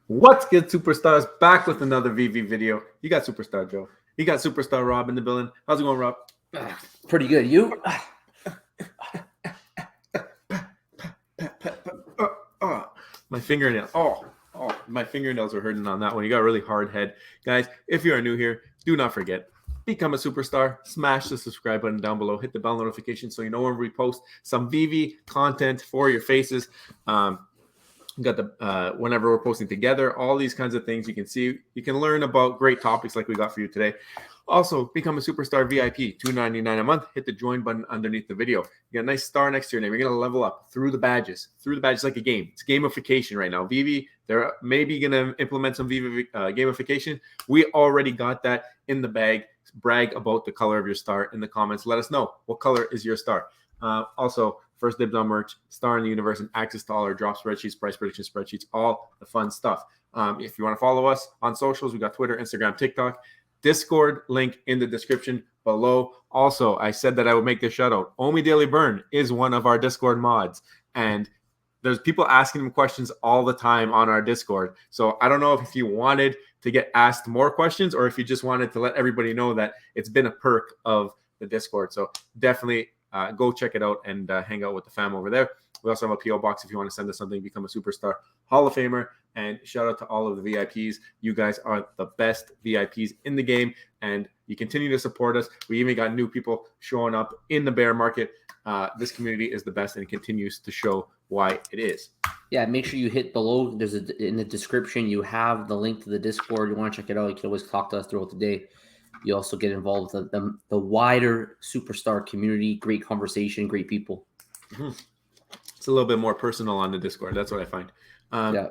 What's good, superstars? Back with another VV video. You got Superstar Joe. You got Superstar Rob in the building. How's it going, Rob? Pretty good. You? My fingernail. My fingernails are hurting on that one. You got a really hard head. Guys, if you are new here, do not forget, become a superstar. Smash the subscribe button down below. Hit the bell notification so you know when we post some VV content for your faces. Got the whenever we're posting together, all these kinds of things you can see. You can learn about great topics like we got for you today. Also, become a superstar VIP, $2.99 a month. Hit the join button underneath the video. You got a nice star next to your name. You're gonna level up through the badges. Like a game. It's gamification right now. Veve, they're maybe gonna implement some Veve gamification. We already got that in the bag. Brag about the color of your star in the comments. Let us know what color is your star. Also, first dibs on merch, star in the universe, and access to all our drop spreadsheets, price prediction spreadsheets, all the fun stuff. If you want to follow us on socials, we got Twitter, Instagram, TikTok, Discord, link in the description below. Also, I said that I would make this shout out. Omi Daily Burn is one of our Discord mods, and there's people asking him questions all the time on our Discord. So I don't know if you wanted to get asked more questions or if you just wanted to let everybody know that it's been a perk of the Discord. So definitely go check it out and hang out with the fam over there. We also have a PO box if you want to send us something, become a superstar Hall of Famer. And shout out to all of the VIPs. You guys are the best VIPs in the game, and you continue to support us. We even got new people showing up in the bear market. This community is the best, and it continues to show why it is. Yeah, make sure you hit below. There's in the description, you have the link to the Discord. You want to check it out, you can always talk to us throughout the day. You also get involved with the wider superstar community. Great conversation, great people. It's a little bit more personal on the Discord. That's what I find. Yeah.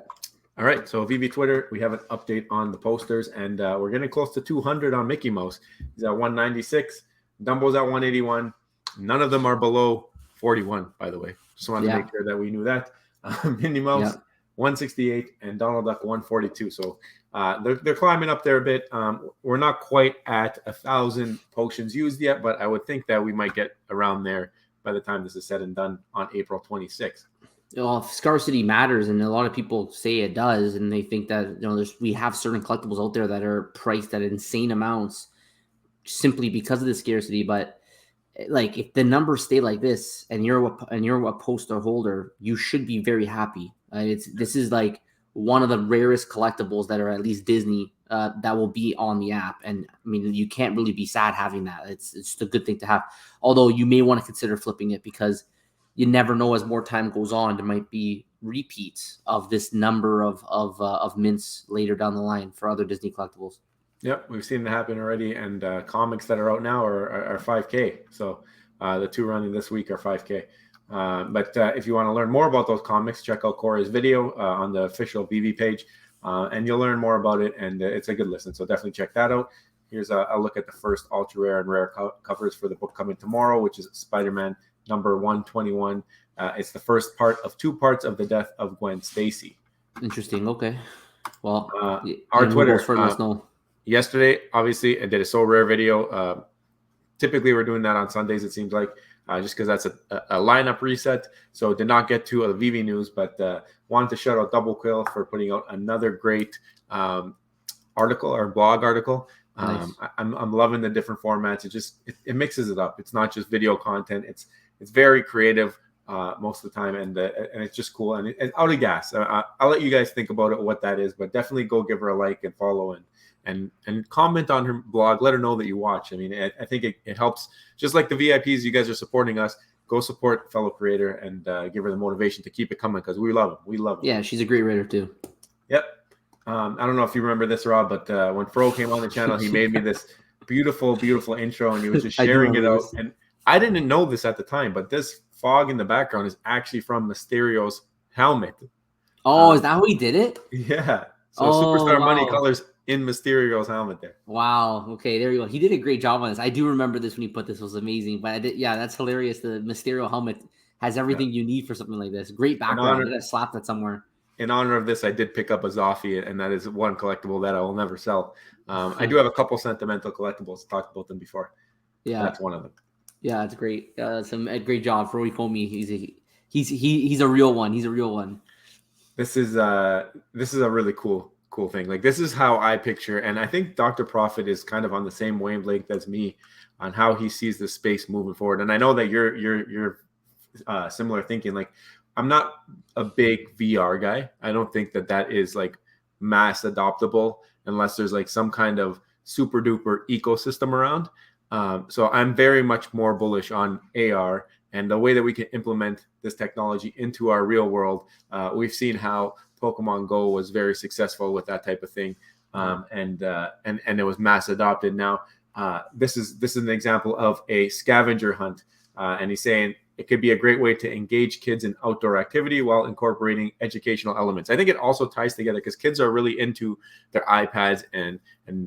All right, so VV Twitter, we have an update on the posters, and we're getting close to 200 on Mickey Mouse. He's at 196. Dumbo's at 181. None of them are below 41, by the way. Just wanted to make sure that we knew that. Minnie Mouse, 168, and Donald Duck, 142. So they're climbing up there a bit. We're not quite at 1,000 potions used yet, but I would think that we might get around there by the time this is said and done on April 26th. Well, scarcity matters, and a lot of people say it does, and they think that we have certain collectibles out there that are priced at insane amounts simply because of the scarcity. But like, if the numbers stay like this, and you're a poster holder, you should be very happy. This is like one of the rarest collectibles that are at least Disney that will be on the app, and I mean, you can't really be sad having that. It's just a good thing to have. Although you may want to consider flipping it, because you never know, as more time goes on, there might be repeats of this number of mints later down the line for other Disney collectibles. Yep, we've seen it happen already, and comics that are out now are 5K. So the two running this week are 5K. But if you want to learn more about those comics, check out Corey's video on the official VV page, and you'll learn more about it, and it's a good listen. So definitely check that out. Here's a look at the first ultra rare and rare covers for the book coming tomorrow, which is Spider-Man number 121. It's the first part of two parts of the death of Gwen Stacy. Interesting. Okay. Well, our Twitter. Let us know. Yesterday, obviously, I did a So Rare video. Typically, we're doing that on Sundays, it seems like, just because that's a lineup reset. So did not get to a VV news, but wanted to shout out Double Quill for putting out another great article or blog article. Nice. I'm loving the different formats. It mixes it up. It's not just video content. It's very creative most of the time, and it's just cool. And it's out of gas. I'll let you guys think about it, what that is, but definitely go give her a like and follow and comment on her blog. Let her know that you watch. I mean, I think it helps. Just like the VIPs, you guys are supporting us. Go support fellow creator and give her the motivation to keep it coming, because we love him. We love him. Yeah, she's a great writer too. Yep. I don't know if you remember this, Rob, but when Fro came on the channel, he made me this beautiful, beautiful intro, and he was just sharing it out. And I didn't know this at the time, but this fog in the background is actually from Mysterio's helmet. Oh, is that how he did it? Yeah. So Superstar Money colors in Mysterio's helmet there. Wow. Okay, there you go. He did a great job on this. I do remember this when he put this. It was amazing. But that's hilarious. The Mysterio helmet has everything you need for something like this. Great background. I gotta slap that somewhere. In honor of this, I did pick up a Zoffy, and that is one collectible that I will never sell. I do have a couple sentimental collectibles. Talked about them before. Yeah, that's one of them. Yeah, it's great. That's a great job for Ecomi. He's a real one. He's a real one. This is a really cool thing. Like this is how I picture, and I think Dr. Profit is kind of on the same wavelength as me on how he sees the space moving forward. And I know that you're similar thinking. Like I'm not a big VR guy. I don't think that that is like mass adoptable unless there's like some kind of super duper ecosystem around. So I'm very much more bullish on AR and the way that we can implement this technology into our real world. We've seen how Pokemon Go was very successful with that type of thing, and it was mass adopted. Now, this is an example of a scavenger hunt, and he's saying it could be a great way to engage kids in outdoor activity while incorporating educational elements. I think it also ties together because kids are really into their iPads and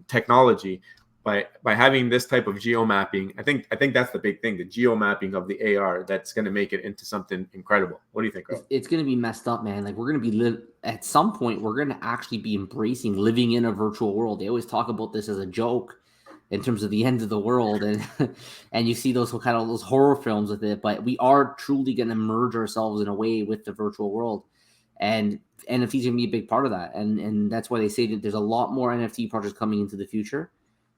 technology. By having this type of geo mapping, I think that's the big thing, the geo mapping of the AR that's going to make it into something incredible. What do you think, Rob? It's going to be messed up, man. Like we're going to be at some point, we're going to actually be embracing living in a virtual world. They always talk about this as a joke in terms of the end of the world, and and you see those kind of those horror films with it. But we are truly going to merge ourselves in a way with the virtual world, and NFTs are going to be a big part of that. And that's why they say that there's a lot more NFT projects coming into the future.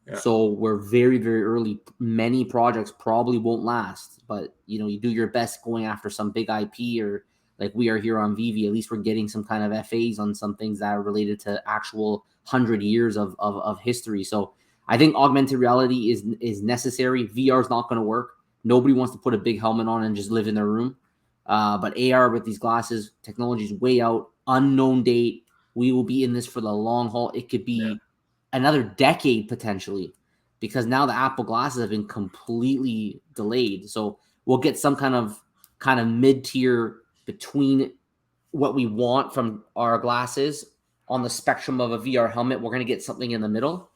Yeah. So we're very, very early. Many projects probably won't last, but you do your best going after some big IP, or like we are here on Veve. At least we're getting some kind of FAs on some things that are related to actual 100 years of history. So I think augmented reality is necessary. VR is not going to work. Nobody wants to put a big helmet on and just live in their room. But AR with these glasses, technology is way out. Unknown date. We will be in this for the long haul. It could be another decade potentially, because now the Apple glasses have been completely delayed. So we'll get some kind of mid-tier between what we want from our glasses on the spectrum of a VR helmet. We're going to get something in the middle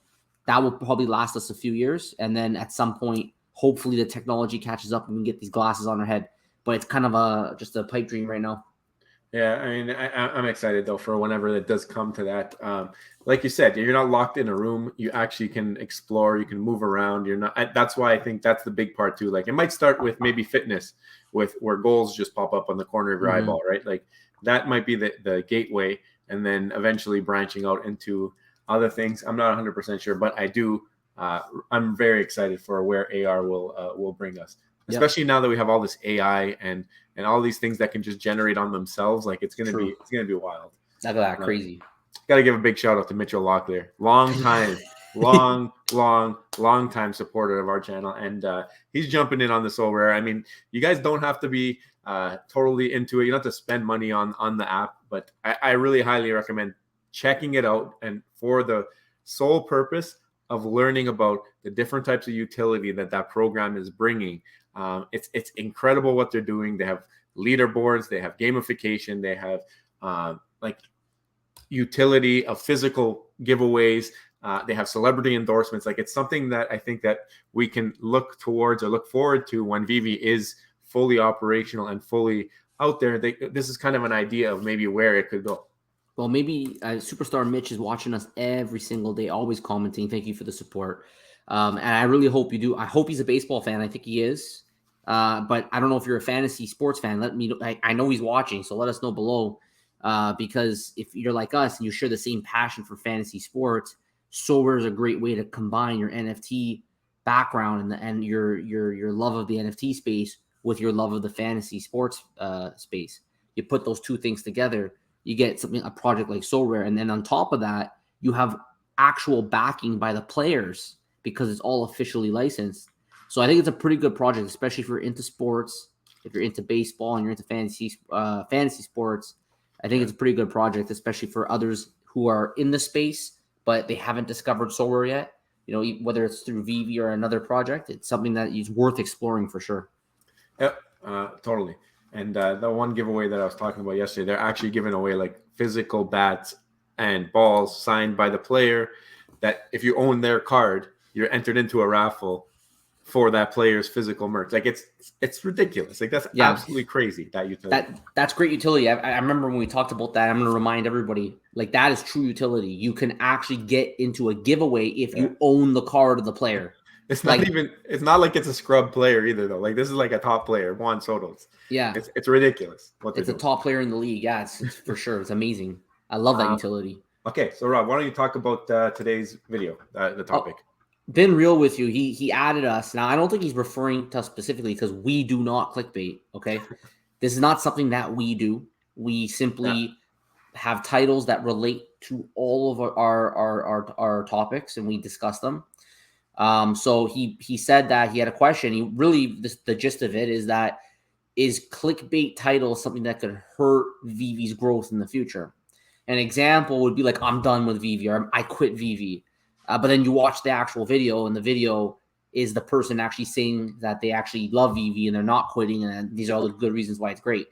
that will probably last us a few years. And then at some point, hopefully the technology catches up and we can get these glasses on our head. But it's kind of just a pipe dream right now. Yeah, I mean, I'm excited though for whenever it does come to that. Like you said, you're not locked in a room. You actually can explore. You can move around. You're not. That's why I think that's the big part too. Like it might start with maybe fitness, with where goals just pop up on the corner of your eyeball, right? Like that might be the gateway, and then eventually branching out into other things. I'm not 100% sure, but I do. I'm very excited for where AR will bring us, especially now that we have all this AI and all these things that can just generate on themselves. Like it's gonna be wild. That's that crazy. Got to give a big shout out to Mitchell Locklear, long time supporter of our channel, and he's jumping in on the Soul Rare. I mean, you guys don't have to be totally into it. You don't have to spend money on the app, but I really highly recommend checking it out, and for the sole purpose of learning about the different types of utility that program is bringing. It's incredible what they're doing. They have leaderboards, they have gamification, they have like utility of physical giveaways. They have celebrity endorsements. Like it's something that I think that we can look towards or look forward to when Veve is fully operational and fully out there. This is kind of an idea of maybe where it could go. Well, maybe Superstar Mitch is watching us every single day, always commenting. Thank you for the support. And I really hope you do. I hope he's a baseball fan. I think he is. But I don't know if you're a fantasy sports fan. Let me know. I know he's watching, so let us know below. Because if you're like us and you share the same passion for fantasy sports, Solar is a great way to combine your NFT background and your love of the NFT space with your love of the fantasy sports space. You put those two things together, you get a project like SoRare, and then on top of that, you have actual backing by the players because it's all officially licensed. So I think it's a pretty good project, especially if you're into sports, if you're into baseball and you're into fantasy sports. I think it's a pretty good project, especially for others who are in the space but they haven't discovered SoRare yet. Whether it's through Veve or another project, it's something that is worth exploring for sure. Yep, totally. And the one giveaway that I was talking about yesterday, they're actually giving away like physical bats and balls signed by the player that if you own their card, you're entered into a raffle for that player's physical merch. Like it's ridiculous. Like that's absolutely crazy, that utility. That's great utility. I remember when we talked about that. I'm going to remind everybody, like that is true utility. You can actually get into a giveaway if you own the card of the player. It's not Like, even. It's not like it's a scrub player either, though. Like this is like a top player, Juan Soto. yeah, It's ridiculous what they're it's a doing. top player in the league. Yeah, it's for sure. It's amazing. I love that Um, utility. okay, so Rob, why don't you talk about today's video, the Oh, topic? been real with you. He added us. Now I don't think he's referring to us specifically because we do not clickbait. Okay, this is not something that we do. We Yeah. simply have titles that relate to all of our topics, and we discuss them. So he said that he had a question. He really the gist of it is clickbait titles something that could hurt Vive's growth in the future. An example would be like, I'm done with Veve, or I quit Veve. But then you watch the actual video, and the video is the person actually saying that they actually love Veve and they're not quitting, and these are all the good reasons why it's great.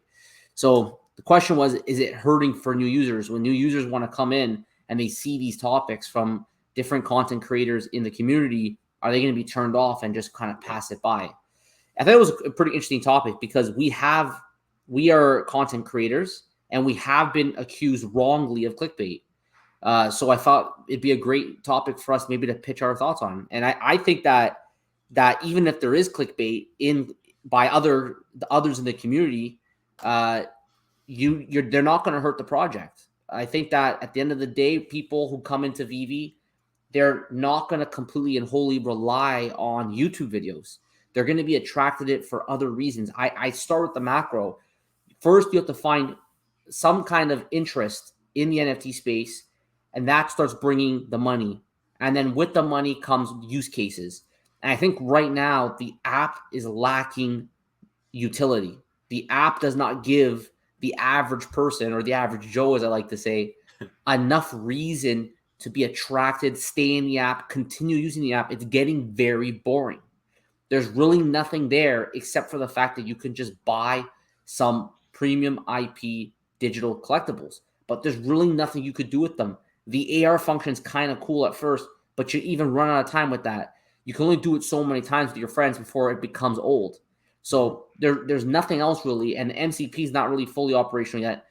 So the question was, is it hurting for new users? When new users want to come in and they see these topics from different content creators in the community, are they going to be turned off and just kind of pass it by? I thought it was a pretty interesting topic because we are content creators and we have been accused wrongly of clickbait. So I thought it'd be a great topic for us maybe to pitch our thoughts on. And I think that even if there is clickbait in by others in the community, they're not going to hurt the project. I think that at the end of the day, people who come into Veve, they're not going to completely and wholly rely on YouTube videos. They're going to be attracted to it for other reasons. I start with the macro. First, you have to find some kind of interest in the NFT space, and that starts bringing the money. And then with the money comes use cases. And I think right now the app is lacking utility. The app does not give the average person, or the average Joe, as I like to say, enough reason to be attracted, stay in the app, continue using the app. It's getting very boring. There's really nothing there except for the fact that you can just buy some premium IP digital collectibles, but there's really nothing you could do with them. The AR function is kind of cool at first, but you even run out of time with that. You can only do it so many times with your friends before it becomes old. So there's nothing else really, and MCP is not really fully operational yet.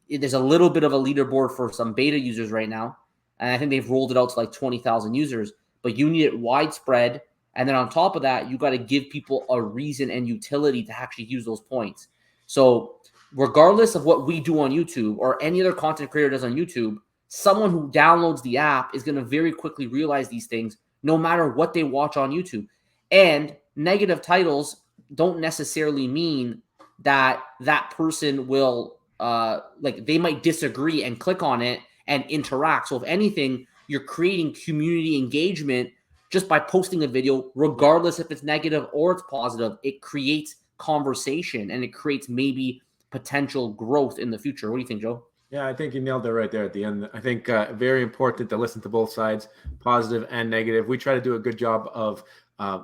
There's a little bit of a leaderboard for some beta users right now, and I think they've rolled it out to like 20,000 users, but you need it widespread. And then on top of that, you got to give people a reason and utility to actually use those points. So regardless of what we do on YouTube or any other content creator does on YouTube, someone who downloads the app is going to very quickly realize these things no matter what they watch on YouTube. And negative titles don't necessarily mean that that person will like they might disagree and click on it and interact. So if anything, you're creating community engagement just by posting a video, regardless if it's negative or it's positive. It creates conversation and it creates maybe potential growth in the future. What do you think, Joe? Yeah, I think you nailed it right there at the end. I think very important to listen to both sides, positive and negative. We try to do a good job of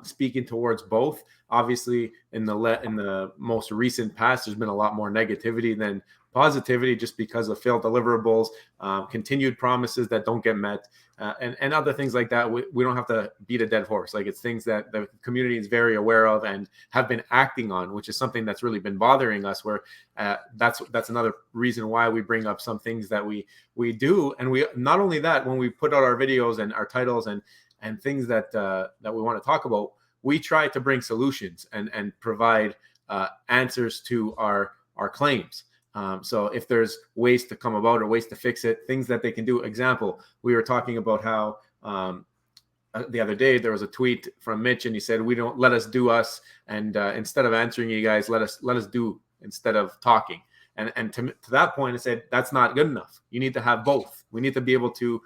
speaking towards both. Obviously, in the most recent past, there's been a lot more negativity than positivity, just because of failed deliverables, continued promises that don't get met, and other things like that. We don't have to beat a dead horse. Like, it's things that the community is very aware of and have been acting on, which is something that's really been bothering us. Where that's another reason why we bring up some things that we do, and we not only that, when we put out our videos and our titles and things that we want to talk about, we try to bring solutions and provide answers to our claims. So if there's ways to come about or ways to fix it, things that they can do. Example, we were talking about how the other day there was a tweet from Mitch, and he said, "We don't let us do us, and instead of answering you guys, let us do instead of talking." And to that point, I said that's not good enough. You need to have both. We need to be able to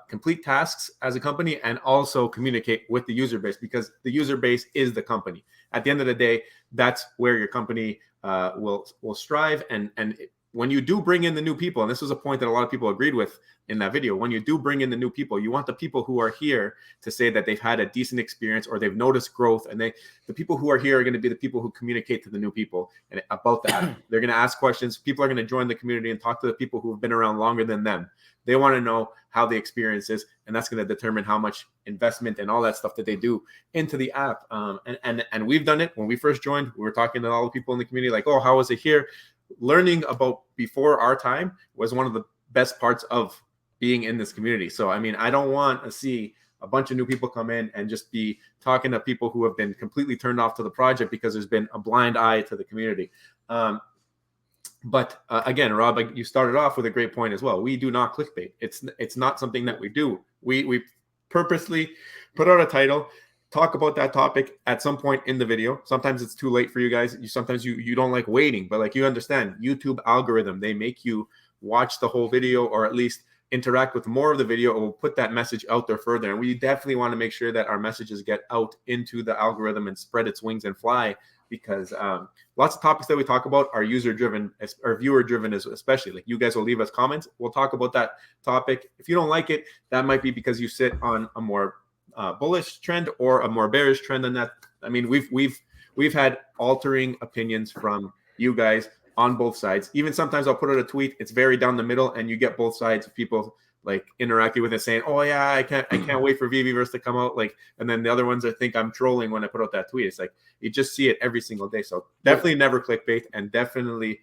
complete tasks as a company and also communicate with the user base, because the user base is the company. At the end of the day, that's where your company will strive. And when you do bring in the new people, and this was a point that a lot of people agreed with in that video, when you do bring in the new people, you want the people who are here to say that they've had a decent experience or they've noticed growth. And the people who are here are going to be the people who communicate to the new people and about that. They're going to ask questions. People are going to join the community and talk to the people who have been around longer than them. They want to know how the experience is, and that's going to determine how much investment and all that stuff that they do into the app. And we've done it. When we first joined, we were talking to all the people in the community, like, "Oh, how was it here?" Learning about before our time was one of the best parts of being in this community. So, I mean, I don't want to see a bunch of new people come in and just be talking to people who have been completely turned off to the project because there's been a blind eye to the community. But again, Rob, you started off with a great point as well. We do not clickbait. It's not something that we do. We purposely put out a title, talk about that topic at some point in the video. Sometimes it's too late for you guys. Sometimes you don't like waiting, but like you understand, YouTube algorithm, they make you watch the whole video or at least interact with more of the video, and we'll put that message out there further. And we definitely want to make sure that our messages get out into the algorithm and spread its wings and fly, because lots of topics that we talk about are user driven or viewer driven, especially. Like, you guys will leave us comments, we'll talk about that topic. If you don't like it, that might be because you sit on a more bullish trend or a more bearish trend than that. I mean, we've had altering opinions from you guys on both sides. Even sometimes I'll put out a tweet, it's very down the middle, and you get both sides of people like interacting with it, saying, "Oh yeah, I can't wait for Veveverse to come out." Like, and then the other ones, I think I'm trolling when I put out that tweet. It's like you just see it every single day. So definitely never clickbait, and definitely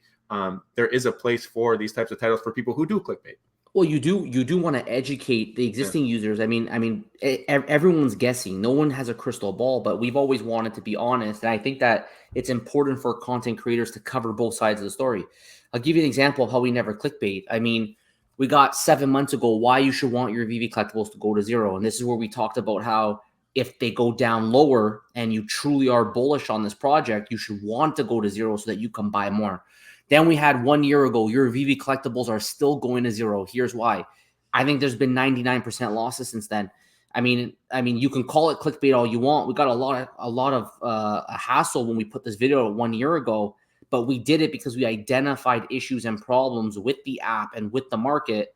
there is a place for these types of titles for people who do clickbait. Well, you do want to educate the existing users. I mean, everyone's guessing. No one has a crystal ball, but we've always wanted to be honest. And I think that it's important for content creators to cover both sides of the story. I'll give you an example of how we never clickbait. I mean, we got 7 months ago why you should want your VV collectibles to go to zero. And this is where we talked about how if they go down lower and you truly are bullish on this project, you should want to go to zero so that you can buy more. Then we had 1 year ago, your VV collectibles are still going to zero. Here's why. I think there's been 99% losses since then. I mean, you can call it clickbait all you want. We got a lot of a hassle when we put this video out 1 year ago, but we did it because we identified issues and problems with the app and with the market,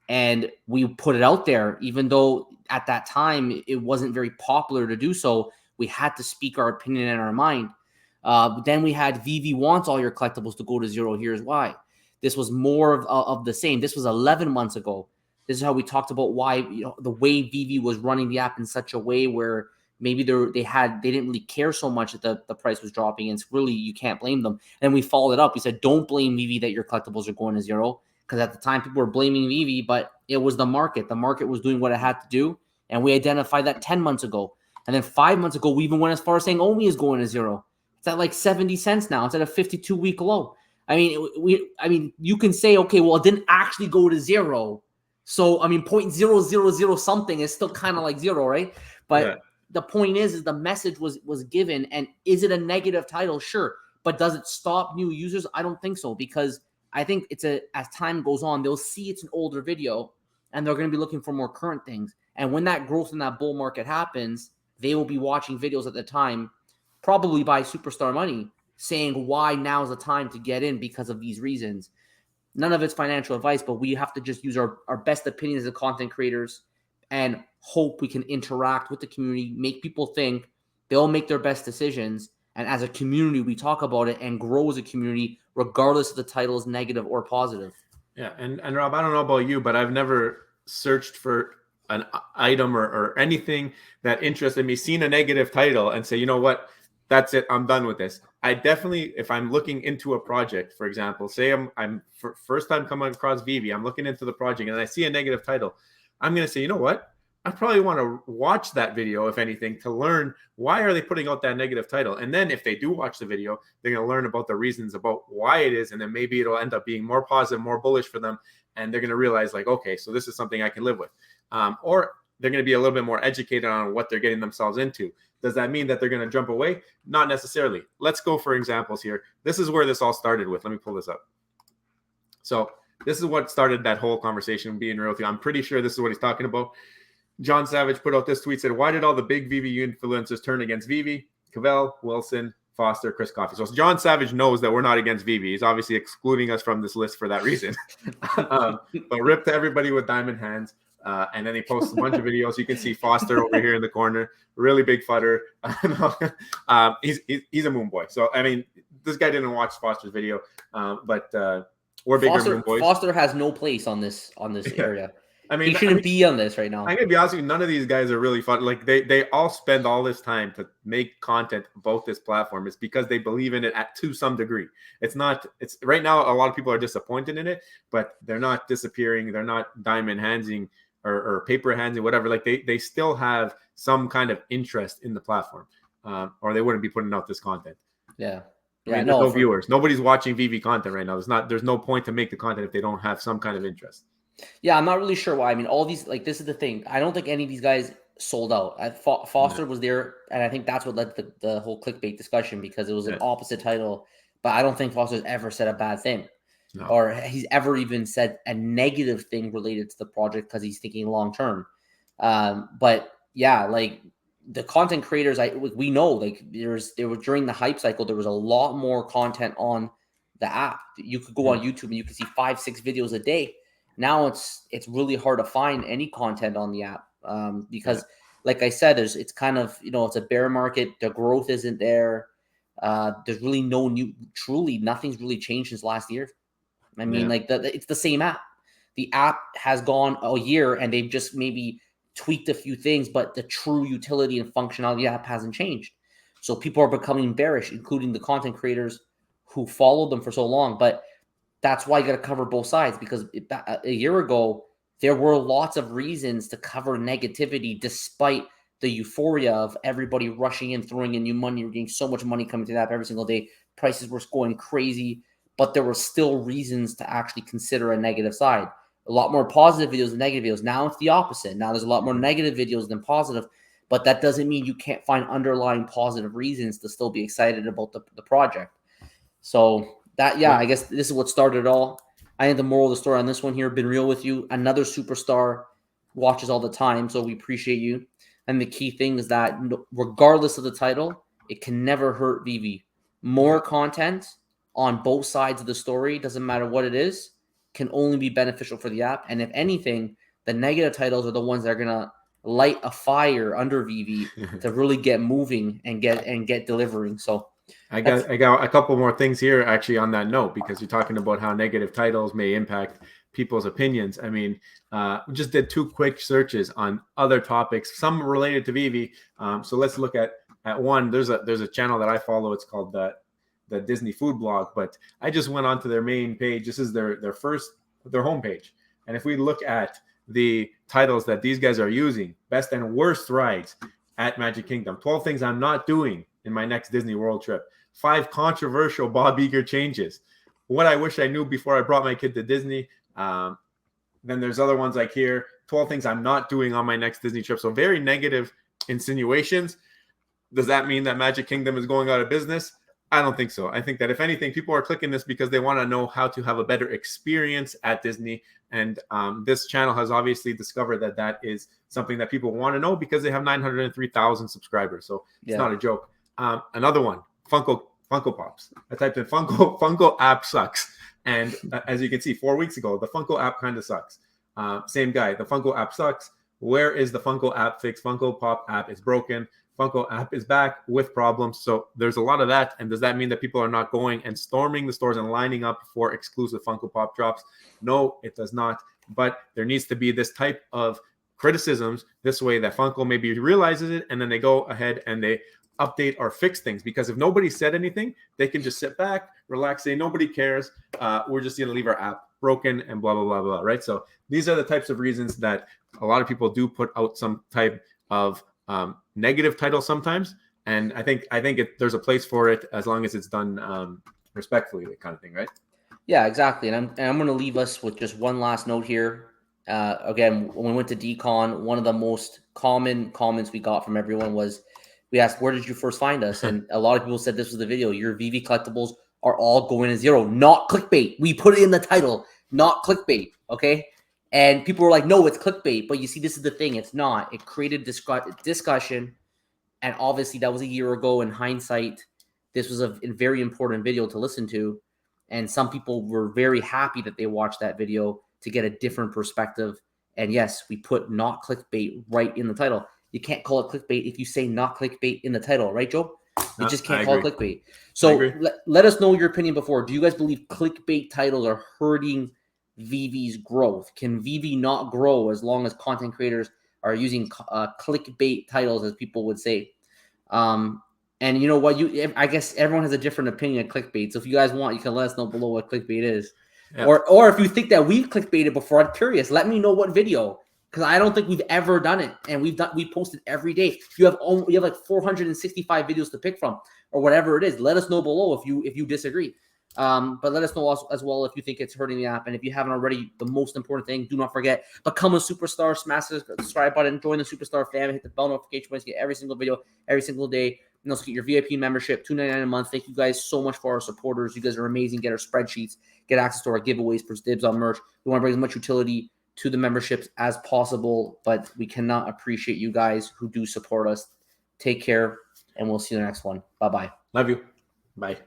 and we put it out there. Even though at that time it wasn't very popular to do so, we had to speak our opinion and our mind. Then we had VV wants all your collectibles to go to zero. Here's why. This was more of the same. This was 11 months ago. This is how we talked about why, the way VV was running the app in such a way where maybe they didn't really care so much that the price was dropping, and it's really, you can't blame them. And we followed it up. We said, don't blame VV that your collectibles are going to zero, because at the time people were blaming VV, but it was the market. The market was doing what it had to do, and we identified that 10 months ago. And then 5 months ago, we even went as far as saying OMI is going to zero. It's at like 70 cents now. It's at a 52-week low. I mean, you can say, okay, well, it didn't actually go to zero. So, I mean, 0.000 something is still kind of like zero, right? But the point is the message was given. And is it a negative title? Sure. But does it stop new users? I don't think so, because I think as time goes on, they'll see it's an older video and they're going to be looking for more current things. And when that growth in that bull market happens, they will be watching videos at the time, probably by Superstar Money, saying why now's the time to get in because of these reasons. None of it's financial advice, but we have to just use our best opinions as content creators and hope we can interact with the community, make people think, they'll make their best decisions. And as a community, we talk about it and grow as a community, regardless if the title is negative or positive. Yeah. And Rob, I don't know about you, but I've never searched for an item or anything that interested me, seen a negative title and say, you know what, that's it, I'm done with this. I definitely, if I'm looking into a project, for example, say I'm first time coming across Veve, I'm looking into the project and I see a negative title, I'm going to say, you know what, I probably want to watch that video, if anything, to learn why are they putting out that negative title. And then if they do watch the video, they're going to learn about the reasons about why it is. And then maybe it'll end up being more positive, more bullish for them. And they're going to realize, like, okay, so this is something I can live with. Or they're going to be a little bit more educated on what they're getting themselves into. Does that mean that they're going to jump away? Not necessarily. Let's go for examples here. This is where this all started with. Let me pull this up. So this is what started that whole conversation, being real with you. I'm pretty sure this is what he's talking about. John Savage put out this tweet, said, why did all the big Veve influencers turn against Veve? Cavell, Wilson, Foster, Chris Coffey. So John Savage knows that we're not against Veve. He's obviously excluding us from this list for that reason. But rip to everybody with diamond hands. And then he posts a bunch of videos. You can see Foster over here in the corner, really big fudder. He's a moon boy. So, I mean, this guy didn't watch Foster's video, but we're bigger moon boys. Foster has no place on this area. I mean, he shouldn't be on this right now. I'm gonna be honest with you, none of these guys are really fun. Like they all spend all this time to make content about this platform. It's because they believe in it to some degree. It's right now a lot of people are disappointed in it, but they're not disappearing. They're not diamond handsing or paper hands and whatever, like they still have some kind of interest in the platform, or they wouldn't be putting out this content. Yeah. I mean, there's no viewers. Nobody's watching Veve content right now. There's no point to make the content if they don't have some kind of interest. Yeah, I'm not really sure why. I mean, all these, like, this is the thing. I don't think any of these guys sold out. Foster was there, and I think that's what led to the whole clickbait discussion, because it was an opposite title. But I don't think Foster's ever said a bad thing, or he's ever even said a negative thing related to the project, because he's thinking long term. But yeah, like, the content creators, we know, like, there were during the hype cycle, there was a lot more content on the app. You could go on YouTube and you could see 5-6 videos a day. Now it's really hard to find any content on the app, because, like I said, it's kind of, it's a bear market. The growth isn't there. There's really nothing's really changed since last year. I mean, like, it's the same app. The app has gone a year and they've just maybe tweaked a few things, but the true utility and functionality of the app hasn't changed. So people are becoming bearish, including the content creators who followed them for so long. But that's why you got to cover both sides, because a year ago, there were lots of reasons to cover negativity, despite the euphoria of everybody rushing in, throwing in new money. You're getting so much money coming to the app every single day. Prices were going crazy, but there were still reasons to actually consider a negative side. A lot more positive videos than negative videos. Now it's the opposite. Now there's a lot more negative videos than positive, but that doesn't mean you can't find underlying positive reasons to still be excited about the project. So that, I guess this is what started it all. I think the moral of the story on this one here, been real with you. Another superstar watches all the time, so we appreciate you. And the key thing is that regardless of the title, it can never hurt Veve. More content on both sides of the story, doesn't matter what it is, can only be beneficial for the app. And if anything, the negative titles are the ones that are gonna light a fire under Veve to really get moving and get delivering. So I got a couple more things here actually on that note, because you're talking about how negative titles may impact people's opinions. I mean, we just did 2 quick searches on other topics, some related to Veve. So let's look at one. There's a channel that I follow. It's called the Disney Food Blog, but I just went onto their main page. This is their homepage. And if we look at the titles that these guys are using, best and worst rides at Magic Kingdom, 12 things I'm not doing in my next Disney World trip, 5 controversial Bob Iger changes, what I wish I knew before I brought my kid to Disney. Then there's other ones like here, 12 things I'm not doing on my next Disney trip. So very negative insinuations. Does that mean that Magic Kingdom is going out of business? I don't think so. I think that if anything, people are clicking this because they want to know how to have a better experience at Disney. And this channel has obviously discovered that that is something that people want to know, because they have 903,000 subscribers. So it's not a joke. Another one, Funko Pops. I typed in Funko app sucks. And as you can see, 4 weeks ago, the Funko app kind of sucks. Same guy, the Funko app sucks. Where is the Funko app fix? Funko Pop app is broken. Funko app is back with problems. So there's a lot of that. And does that mean that people are not going and storming the stores and lining up for exclusive Funko Pop drops? No, it does not. But there needs to be this type of criticisms this way that Funko maybe realizes it, and then they go ahead and they update or fix things. Because if nobody said anything, they can just sit back, relax, say nobody cares. We're just going to leave our app broken and blah, blah, blah, blah, right? So these are the types of reasons that a lot of people do put out some type of negative title sometimes, and I think there's a place for it as long as it's done respectfully, that kind of thing, right? Yeah, exactly. And I'm going to leave us with just one last note here. Again, when we went to Decon, one of the most common comments we got from everyone was, we asked, where did you first find us? And a lot of people said this was the video. Your Veve collectibles are all going to zero, not clickbait. We put it in the title, not clickbait. Okay. And people were like, no, it's clickbait. But you see, this is the thing. It's not. It created discussion. And obviously, that was a year ago. In hindsight, this was a very important video to listen to. And some people were very happy that they watched that video to get a different perspective. And yes, we put not clickbait right in the title. You can't call it clickbait if you say not clickbait in the title, right, Joe? You just can't call it clickbait. So let us know your opinion before. Do you guys believe clickbait titles are hurting Veve's growth? Can Veve not grow as long as content creators are using clickbait titles, as people would say? And you know what? I guess everyone has a different opinion of clickbait. So if you guys want, you can let us know below what clickbait is. Yep. Or if you think that we've clickbaited before, I'm curious. Let me know what video, because I don't think we've ever done it, and we posted every day. You have like 465 videos to pick from, or whatever it is. Let us know below if you disagree. But let us know as well if you think it's hurting the app. And if you haven't already, the most important thing, do not forget, become a superstar, smash the subscribe button, join the superstar family, hit the bell notification button to get every single video every single day. And also get your VIP membership, $2.99 a month. Thank you guys so much for our supporters. You guys are amazing. Get our spreadsheets, get access to our giveaways, for dibs on merch. We want to bring as much utility to the memberships as possible, but we cannot appreciate you guys who do support us. Take care, and we'll see you in the next one. Bye-bye. Love you. Bye.